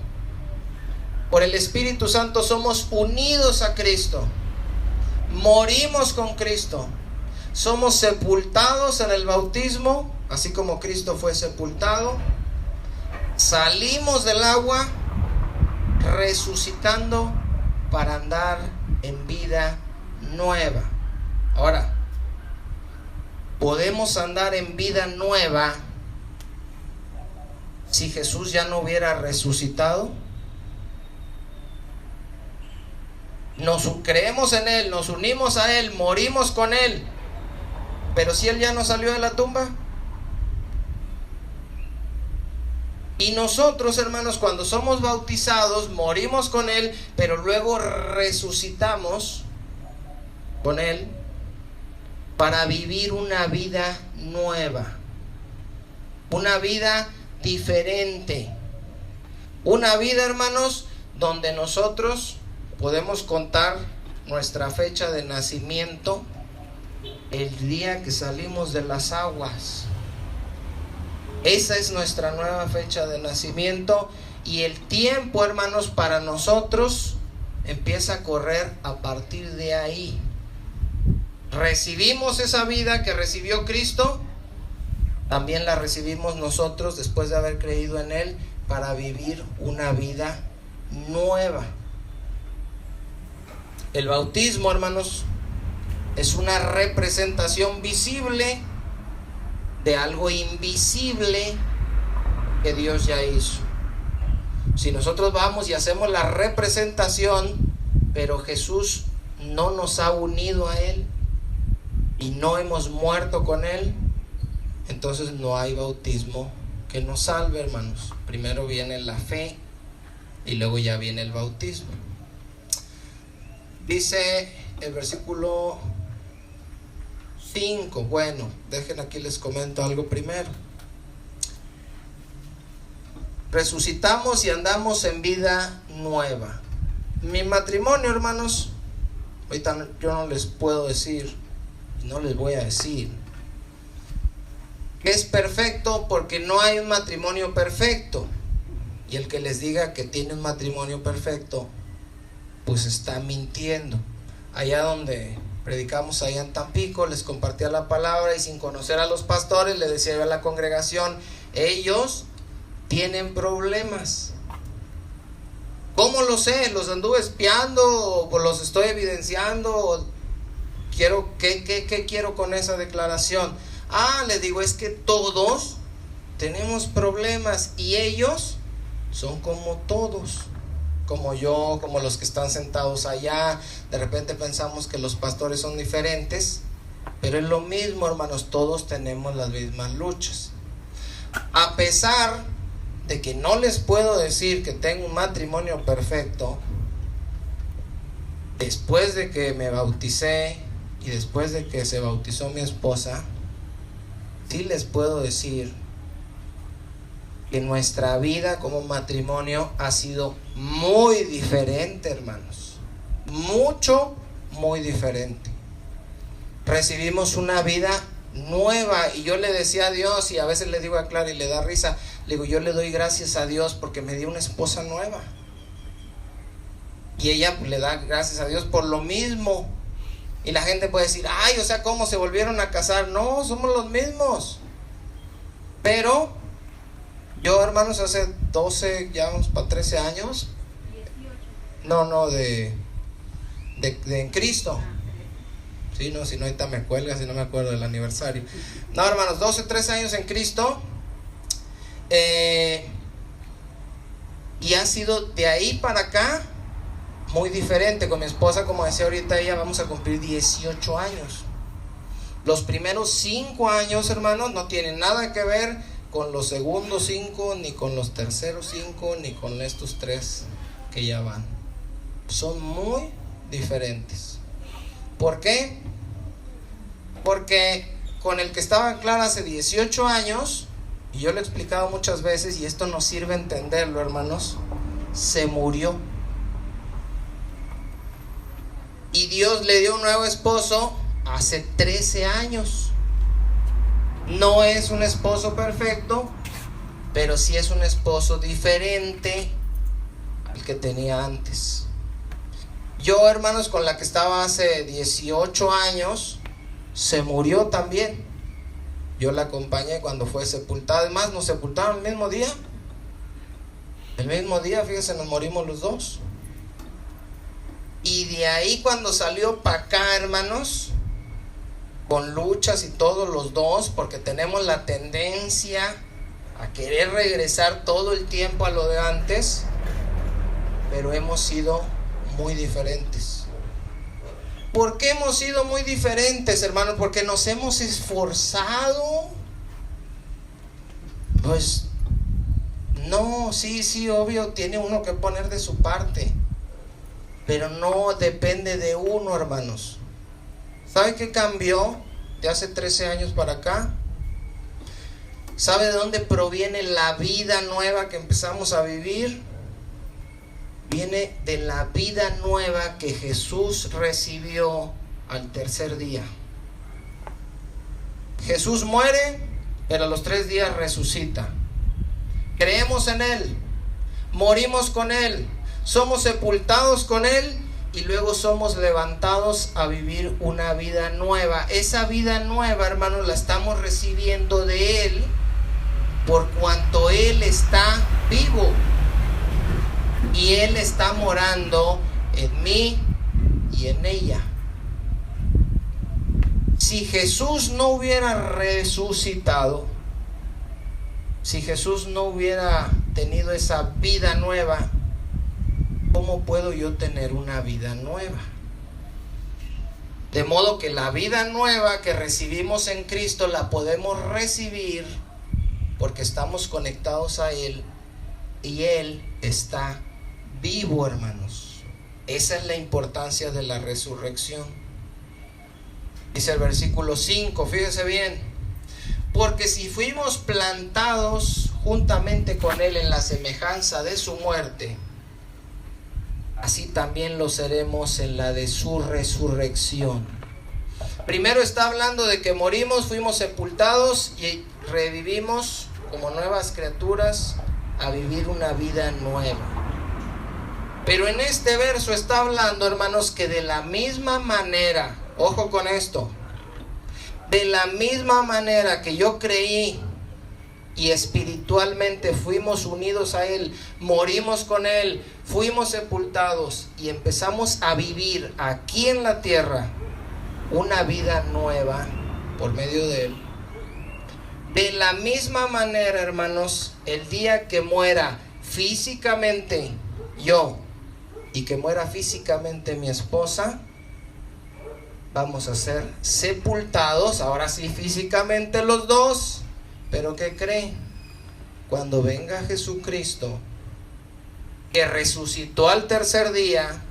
Por el Espíritu Santo somos unidos a Cristo. Morimos con Cristo. Somos sepultados en el bautismo, así como Cristo fue sepultado. Salimos del agua, resucitando para andar en vida nueva. Ahora, ¿podemos andar en vida nueva si Jesús ya no hubiera resucitado? Nos creemos en Él, nos unimos a Él, morimos con Él, pero si Él ya no salió de la tumba. Y nosotros, hermanos, cuando somos bautizados, morimos con Él, pero luego resucitamos con Él para vivir una vida nueva, una vida diferente, una vida, hermanos, donde nosotros podemos contar nuestra fecha de nacimiento el día que salimos de las aguas. Esa es nuestra nueva fecha de nacimiento, y el tiempo, hermanos, para nosotros empieza a correr a partir de ahí. Recibimos esa vida que recibió Cristo, también la recibimos nosotros después de haber creído en Él para vivir una vida nueva. El bautismo, hermanos, es una representación visible de algo invisible que Dios ya hizo. Si nosotros vamos y hacemos la representación, pero Jesús no nos ha unido a Él y no hemos muerto con Él, entonces no hay bautismo que nos salve, hermanos. Primero viene la fe y luego ya viene el bautismo. Dice el versículo 5. Bueno, dejen aquí, les comento algo primero. Resucitamos y andamos en vida nueva. Mi matrimonio, hermanos, ahorita yo no les puedo decir No les voy a decir que es perfecto, porque no hay un matrimonio perfecto. Y el que les diga que tiene un matrimonio perfecto, pues está mintiendo. Allá donde predicamos, allá en Tampico, les compartía la palabra y sin conocer a los pastores, le decía yo a la congregación, ellos tienen problemas. ¿Cómo lo sé? ¿Los anduve espiando o los estoy evidenciando? ¿Qué quiero con esa declaración? Les digo, es que todos tenemos problemas y ellos son como todos, como yo, como los que están sentados allá. De repente pensamos que los pastores son diferentes, pero es lo mismo, hermanos, todos tenemos las mismas luchas. A pesar de que no les puedo decir que tengo un matrimonio perfecto, después de que me bauticé y después de que se bautizó mi esposa, sí les puedo decir que nuestra vida como matrimonio ha sido muy diferente, hermanos. Muy diferente. Recibimos una vida nueva y yo le decía a Dios, y a veces le digo a Clara y le da risa, le digo, yo le doy gracias a Dios porque me dio una esposa nueva. Y ella le da gracias a Dios por lo mismo. Y la gente puede decir, o sea, ¿cómo se volvieron a casar? No, somos los mismos. Pero yo, hermanos, hace 12, ya vamos para 13 años. 18. De en Cristo. Sí, no, si no ahorita me cuelga, si no me acuerdo del aniversario. No, hermanos, 12, 13 años en Cristo. Y ha sido de ahí para acá muy diferente. Con mi esposa, como decía ahorita ella, vamos a cumplir 18 años. Los primeros 5 años, hermanos, no tienen nada que ver con los segundos 5, ni con los terceros 5, ni con estos 3 que ya van. Son muy diferentes. ¿Por qué? Porque con el que estaba Clara hace 18 años, y yo lo he explicado muchas veces, y esto nos sirve a entenderlo, hermanos, se murió. Y Dios le dio un nuevo esposo hace 13 años. No es un esposo perfecto, pero sí es un esposo diferente al que tenía antes. Yo, hermanos, con la que estaba hace 18 años, se murió también. Yo la acompañé cuando fue sepultada. Además, nos sepultaron el mismo día. El mismo día, fíjense, nos morimos los dos. Y de ahí cuando salió para acá, hermanos, con luchas y todos los dos, porque tenemos la tendencia a querer regresar todo el tiempo a lo de antes, pero hemos sido muy diferentes. ¿Por qué hemos sido muy diferentes, hermanos? Porque nos hemos esforzado. Pues no, sí, obvio, tiene uno que poner de su parte, pero no depende de uno, hermanos. ¿Sabe qué cambió de hace 13 años para acá? ¿Sabe de dónde proviene la vida nueva que empezamos a vivir? Viene de la vida nueva que Jesús recibió al tercer día. Jesús muere, pero a los 3 días resucita. Creemos en Él, morimos con Él, somos sepultados con Él y luego somos levantados a vivir una vida nueva. Esa vida nueva, hermanos, la estamos recibiendo de Él por cuanto Él está vivo. Y Él está morando en mí y en ella. Si Jesús no hubiera resucitado, si Jesús no hubiera tenido esa vida nueva, ¿cómo puedo yo tener una vida nueva? De modo que la vida nueva que recibimos en Cristo la podemos recibir porque estamos conectados a Él y Él está vivo, hermanos. Esa es la importancia de la resurrección. Dice el versículo 5, fíjese bien: porque si fuimos plantados juntamente con Él en la semejanza de su muerte, así también lo seremos en la de su resurrección. Primero está hablando de que morimos, fuimos sepultados y revivimos como nuevas criaturas a vivir una vida nueva. Pero en este verso está hablando, hermanos, que de la misma manera, ojo con esto, de la misma manera que yo creí y espiritualmente fuimos unidos a Él, morimos con Él, fuimos sepultados y empezamos a vivir aquí en la tierra una vida nueva por medio de Él. De la misma manera, hermanos, el día que muera físicamente yo y que muera físicamente mi esposa, vamos a ser sepultados, ahora sí físicamente los dos. Pero ¿qué cree? Cuando venga Jesucristo, que resucitó al tercer día,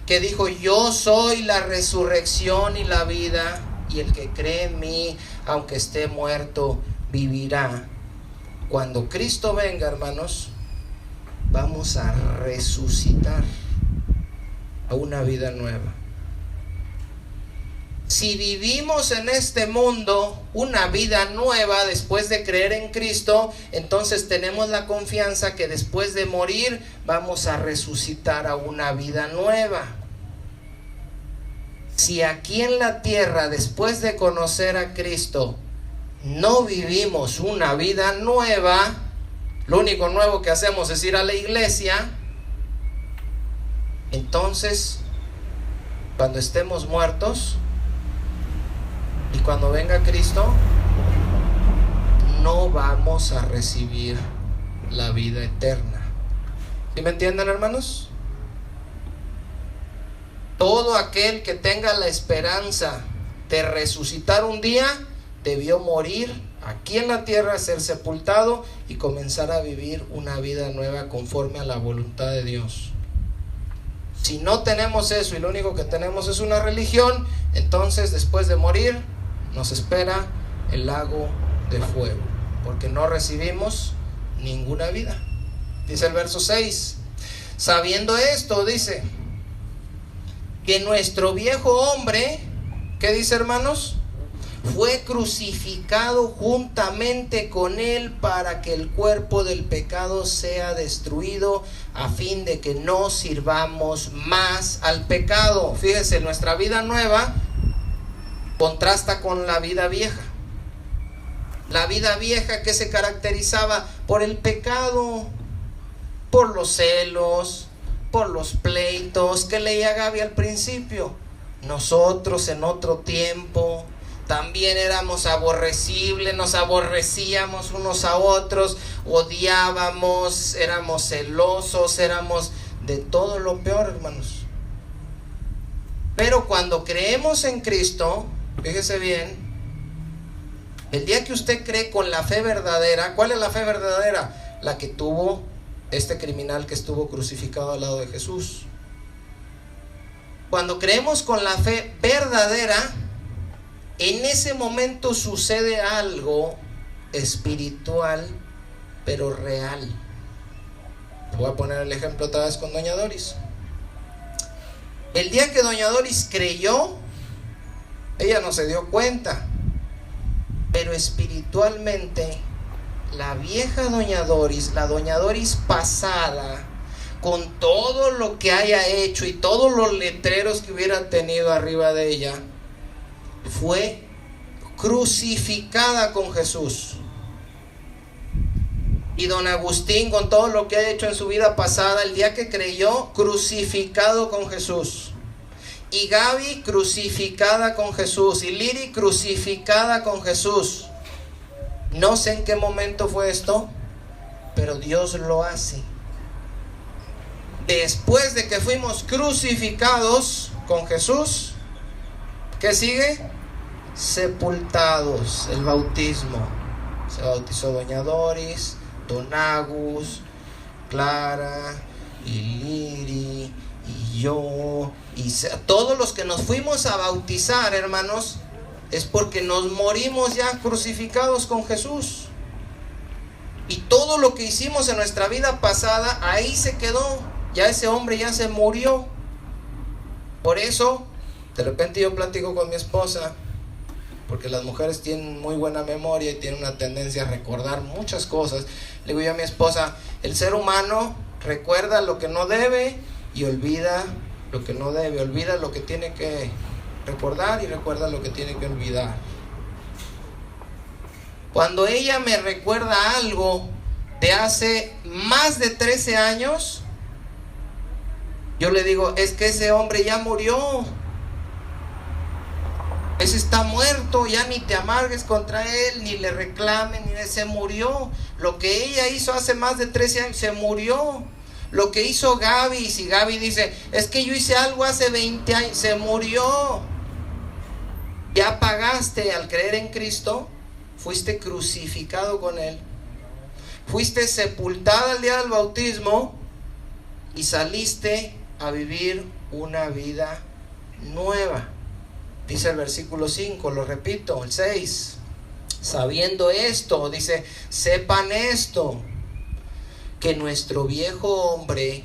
que dijo: yo soy la resurrección y la vida, y el que cree en mí, aunque esté muerto, vivirá. Cuando Cristo venga, hermanos, vamos a resucitar a una vida nueva. Si vivimos en este mundo una vida nueva después de creer en Cristo, entonces tenemos la confianza que después de morir vamos a resucitar a una vida nueva. Si aquí en la tierra, después de conocer a Cristo, no vivimos una vida nueva, lo único nuevo que hacemos es ir a la iglesia, entonces cuando estemos muertos y cuando venga Cristo, no vamos a recibir la vida eterna. ¿Sí me entienden, hermanos? Todo aquel que tenga la esperanza de resucitar un día, debió morir aquí en la tierra, ser sepultado y comenzar a vivir una vida nueva conforme a la voluntad de Dios. Si no tenemos eso y lo único que tenemos es una religión, entonces después de morir nos espera el lago de fuego, porque no recibimos ninguna vida. Dice el verso 6, sabiendo esto, dice, que nuestro viejo hombre, ¿qué dice, hermanos? Fue crucificado juntamente con Él para que el cuerpo del pecado sea destruido, a fin de que no sirvamos más al pecado. Fíjense, nuestra vida nueva contrasta con la vida vieja. La vida vieja que se caracterizaba por el pecado, por los celos, por los pleitos, que leía Gaby al principio. Nosotros en otro tiempo también éramos aborrecibles, nos aborrecíamos unos a otros, odiábamos, éramos celosos, éramos de todo lo peor, hermanos. Pero cuando creemos en Cristo, fíjese bien, el día que usted cree con la fe verdadera, ¿cuál es la fe verdadera? La que tuvo este criminal que estuvo crucificado al lado de Jesús. Cuando creemos con la fe verdadera, en ese momento sucede algo espiritual, pero real. Voy a poner el ejemplo otra vez con doña Doris. El día que doña Doris creyó, ella no se dio cuenta, pero espiritualmente la vieja doña Doris, la doña Doris pasada, con todo lo que haya hecho y todos los letreros que hubiera tenido arriba de ella, fue crucificada con Jesús. Y don Agustín, con todo lo que ha hecho en su vida pasada, el día que creyó, crucificado con Jesús. Y Gaby crucificada con Jesús. Y Liri crucificada con Jesús. No sé en qué momento fue esto, pero Dios lo hace. Después de que fuimos crucificados con Jesús, ¿qué sigue? Sepultados, el bautismo. Se bautizó doña Doris, don Agus, Clara y Liri y yo y todos los que nos fuimos a bautizar, hermanos, es porque nos morimos ya crucificados con Jesús. Y todo lo que hicimos en nuestra vida pasada, ahí se quedó. Ya ese hombre ya se murió. Por eso, de repente yo platico con mi esposa porque las mujeres tienen muy buena memoria y tienen una tendencia a recordar muchas cosas. Le digo yo a mi esposa, el ser humano recuerda lo que no debe y olvida lo que no debe, olvida lo que tiene que recordar y recuerda lo que tiene que olvidar. Cuando ella me recuerda algo de hace más de 13 años, yo le digo, es que ese hombre ya murió, ese está muerto, ya ni te amargues contra él, ni le reclamen, se murió. Lo que ella hizo hace más de 13 años, se murió. Lo que hizo Gaby, si Gaby dice, es que yo hice algo hace 20 años, se murió. Ya pagaste al creer en Cristo, fuiste crucificado con él, fuiste sepultada el día del bautismo y saliste a vivir una vida nueva. Dice el versículo 5, lo repito, el 6. Sabiendo esto, dice, sepan esto, que nuestro viejo hombre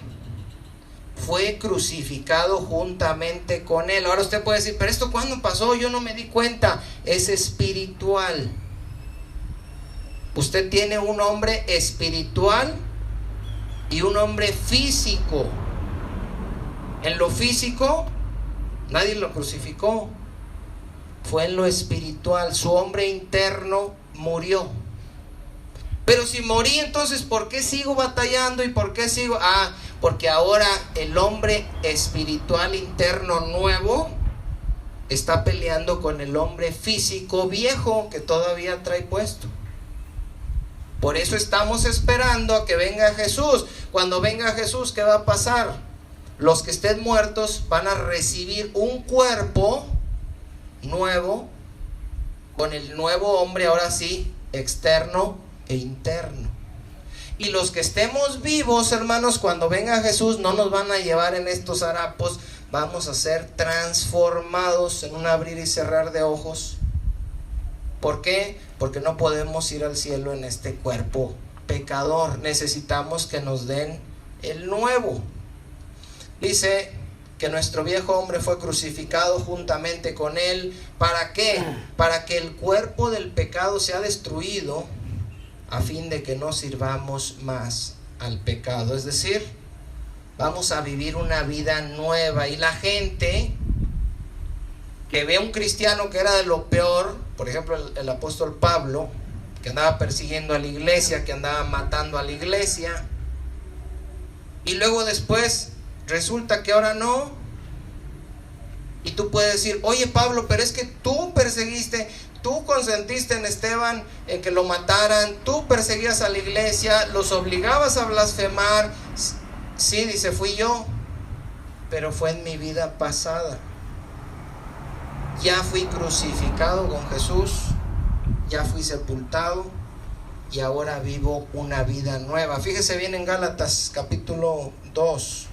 fue crucificado juntamente con él. Ahora usted puede decir, pero ¿esto cuándo pasó? Yo no me di cuenta. Es espiritual. Usted tiene un hombre espiritual y un hombre físico. En lo físico, nadie lo crucificó. Fue en lo espiritual. Su hombre interno murió. Pero si morí, entonces ¿por qué sigo batallando y por qué sigo? Porque ahora el hombre espiritual interno nuevo está peleando con el hombre físico viejo que todavía trae puesto. Por eso estamos esperando a que venga Jesús. Cuando venga Jesús, ¿qué va a pasar? Los que estén muertos van a recibir un cuerpo nuevo, con el nuevo hombre ahora sí, externo e interno. Y los que estemos vivos, hermanos, cuando venga Jesús, no nos van a llevar en estos harapos, vamos a ser transformados en un abrir y cerrar de ojos. ¿Por qué? Porque no podemos ir al cielo en este cuerpo pecador. Necesitamos que nos den el nuevo. Dice que nuestro viejo hombre fue crucificado juntamente con él. ¿Para qué? Para que el cuerpo del pecado sea destruido, a fin de que no sirvamos más al pecado. Es decir, vamos a vivir una vida nueva. Y la gente que ve a un cristiano que era de lo peor, por ejemplo el apóstol Pablo, que andaba persiguiendo a la iglesia, que andaba matando a la iglesia, y luego después resulta que ahora no. Y tú puedes decir, oye Pablo, pero es que tú perseguiste, tú consentiste en Esteban en que lo mataran, tú perseguías a la iglesia, los obligabas a blasfemar. Sí, dice, fui yo, pero fue en mi vida pasada. Ya fui crucificado con Jesús, ya fui sepultado y ahora vivo una vida nueva. Fíjese bien en Gálatas capítulo 2,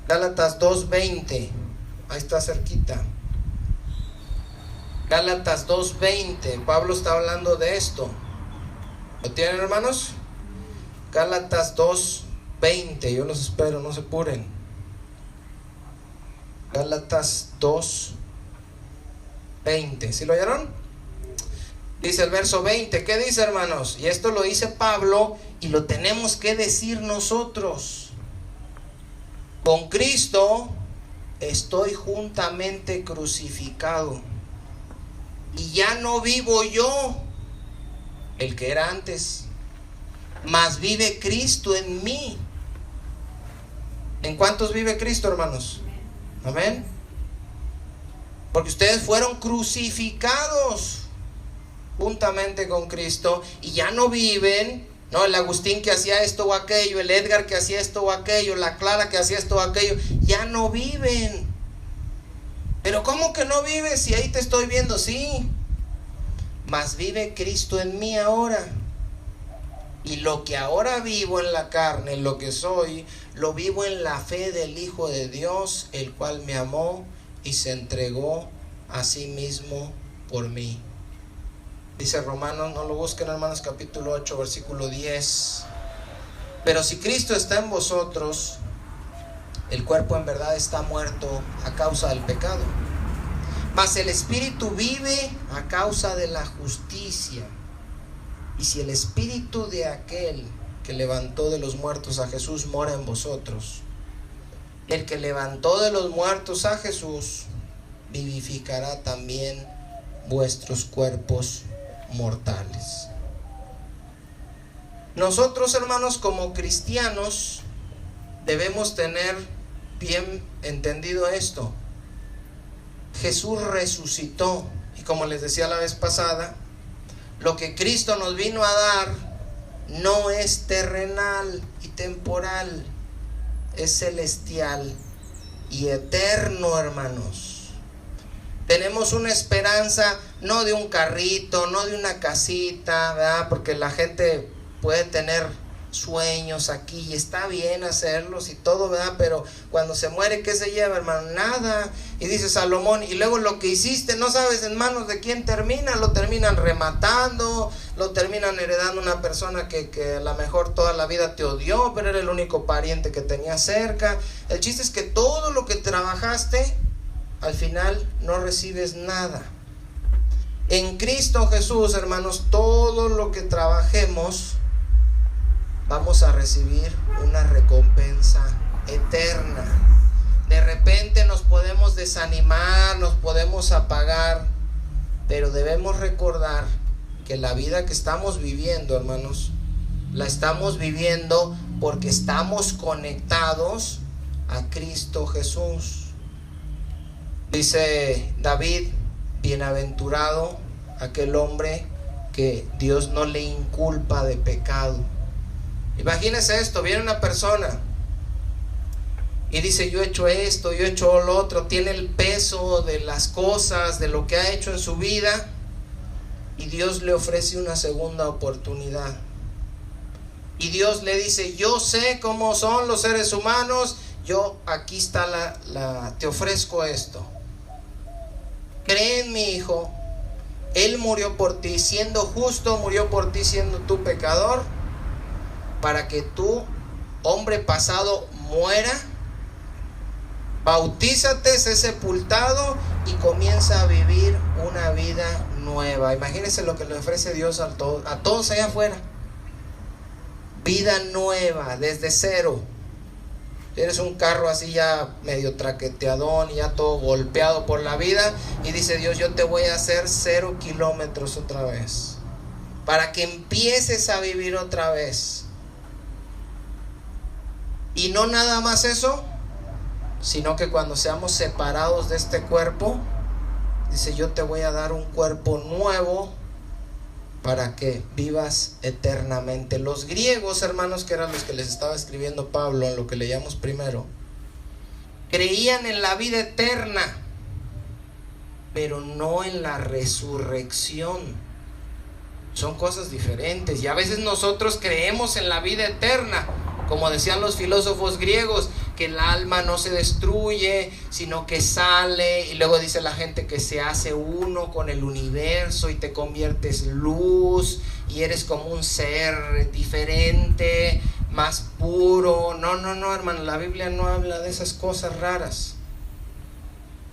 Gálatas 2:20, ahí está cerquita. Gálatas 2:20, Pablo está hablando de esto. ¿Lo tienen, hermanos? Gálatas 2:20, yo los espero, no se apuren. Gálatas 2:20, ¿sí lo oyeron? Dice el verso 20, ¿qué dice, hermanos? Y esto lo dice Pablo y lo tenemos que decir nosotros. Con Cristo estoy juntamente crucificado, y ya no vivo yo, el que era antes, mas vive Cristo en mí. ¿En cuántos vive Cristo, hermanos? Amén. Porque ustedes fueron crucificados juntamente con Cristo y ya no viven, no, el Agustín que hacía esto o aquello, el Edgar que hacía esto o aquello, la Clara que hacía esto o aquello, ya no viven. Pero ¿cómo que no vives si ahí te estoy viendo? Sí, mas vive Cristo en mí ahora. Y lo que ahora vivo en la carne, lo que soy, lo vivo en la fe del Hijo de Dios, el cual me amó y se entregó a sí mismo por mí. Dice Romanos, no lo busquen, hermanos, capítulo 8, versículo 10. Pero si Cristo está en vosotros, el cuerpo en verdad está muerto a causa del pecado, Mas el Espíritu vive a causa de la justicia. Y si el Espíritu de aquel que levantó de los muertos a Jesús mora en vosotros, el que levantó de los muertos a Jesús vivificará también vuestros cuerpos mortales. Nosotros, hermanos, como cristianos, debemos tener bien entendido esto. Jesús resucitó, y como les decía la vez pasada, lo que Cristo nos vino a dar no es terrenal y temporal, es celestial y eterno, hermanos. Tenemos una esperanza no de un carrito, no de una casita, ¿verdad? Porque la gente puede tener sueños aquí y está bien hacerlos y todo, ¿verdad? Pero cuando se muere, ¿qué se lleva, hermano? Nada. Y dice Salomón, y luego lo que hiciste, no sabes en manos de quién termina. Lo terminan rematando, lo terminan heredando una persona que a lo mejor toda la vida te odió, pero era el único pariente que tenía cerca. El chiste es que todo lo que trabajaste, al final no recibes nada. En Cristo Jesús, hermanos, todo lo que trabajemos, vamos a recibir una recompensa eterna. De repente nos podemos desanimar, nos podemos apagar, pero debemos recordar que la vida que estamos viviendo, hermanos, la estamos viviendo porque estamos conectados a Cristo Jesús. Dice David, bienaventurado aquel hombre que Dios no le inculpa de pecado. Imagínese esto, viene una persona y dice, yo he hecho esto, yo he hecho lo otro, tiene el peso de las cosas, de lo que ha hecho en su vida, y Dios le ofrece una segunda oportunidad. Y Dios le dice, yo sé cómo son los seres humanos, yo aquí está te ofrezco esto. Cree en mi hijo, él murió por ti, siendo justo, murió por ti siendo tú pecador, para que tu hombre pasado muera, bautízate, sé sepultado y comienza a vivir una vida nueva. Imagínense lo que le ofrece Dios a todos allá afuera. Vida nueva, desde cero. Eres un carro así ya medio traqueteadón y ya todo golpeado por la vida, y dice Dios, yo te voy a hacer 0 kilómetros otra vez, para que empieces a vivir otra vez. Y no nada más eso, sino que cuando seamos separados de este cuerpo, dice, yo te voy a dar un cuerpo nuevo para que vivas eternamente. Los griegos, hermanos, que eran los que les estaba escribiendo Pablo en lo que leíamos primero, creían en la vida eterna, pero no en la resurrección. Son cosas diferentes. Y a veces nosotros creemos en la vida eterna, como decían los filósofos griegos, que el alma no se destruye, sino que sale, y luego dice la gente que se hace uno con el universo y te conviertes luz y eres como un ser diferente, más puro. No, hermano, la Biblia no habla de esas cosas raras.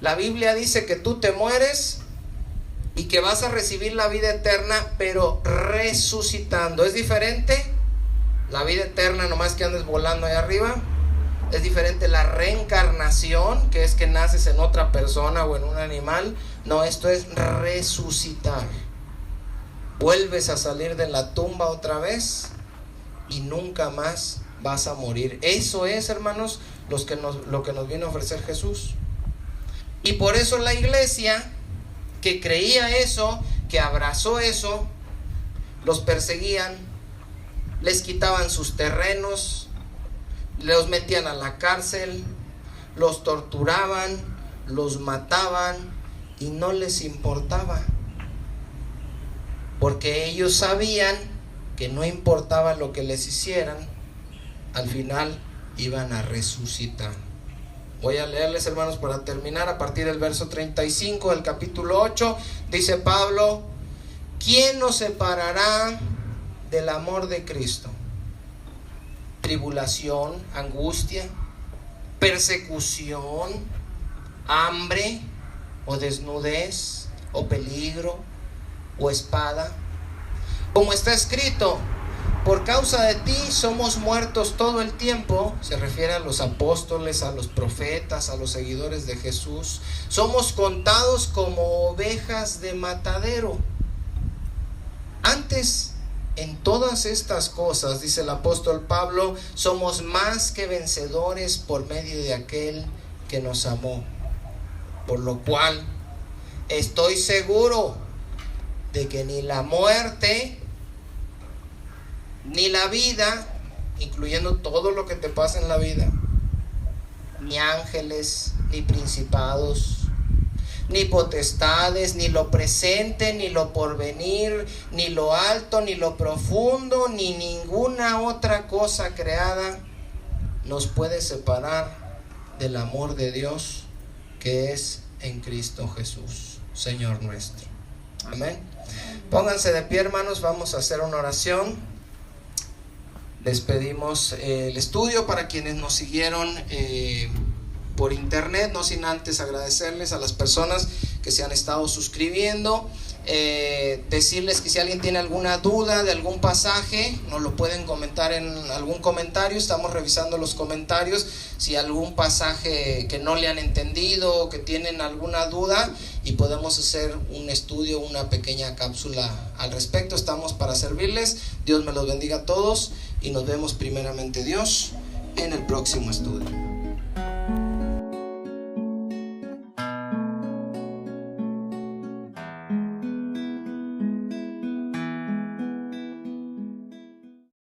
La Biblia dice que tú te mueres y que vas a recibir la vida eterna, pero resucitando. ¿Es diferente? La vida eterna, nomás que andes volando ahí arriba. Es diferente la reencarnación, que es que naces en otra persona o en un animal. No, esto es resucitar. Vuelves a salir de la tumba otra vez y nunca más vas a morir. Eso es, hermanos, lo que nos viene a ofrecer Jesús. Y por eso la iglesia que creía eso, que abrazó eso, los perseguían, les quitaban sus terrenos, los metían a la cárcel, los torturaban, los mataban y no les importaba, porque ellos sabían que no importaba lo que les hicieran, al final iban a resucitar. Voy a leerles, hermanos, para terminar, a partir del verso 35 del capítulo 8, dice Pablo, ¿quién nos separará del amor de Cristo? Tribulación, angustia, persecución, hambre o desnudez, o peligro, o espada. Como está escrito, por causa de ti somos muertos todo el tiempo. Se refiere a los apóstoles, a los profetas, a los seguidores de Jesús. Somos contados como ovejas de matadero. Antes, en todas estas cosas, dice el apóstol Pablo, somos más que vencedores por medio de aquel que nos amó. Por lo cual, estoy seguro de que ni la muerte, ni la vida, incluyendo todo lo que te pasa en la vida, ni ángeles, ni principados, ni potestades, ni lo presente, ni lo porvenir, ni lo alto, ni lo profundo, ni ninguna otra cosa creada nos puede separar del amor de Dios que es en Cristo Jesús, Señor nuestro. Amén. Pónganse de pie, hermanos, vamos a hacer una oración. Despedimos el estudio para quienes nos siguieron por internet, no sin antes agradecerles a las personas que se han estado suscribiendo, decirles que si alguien tiene alguna duda de algún pasaje, nos lo pueden comentar en algún comentario. Estamos revisando los comentarios. Si algún pasaje que no le han entendido o que tienen alguna duda, y podemos hacer un estudio, una pequeña cápsula al respecto, estamos para servirles. Dios me los bendiga a todos y nos vemos primeramente Dios en el próximo estudio.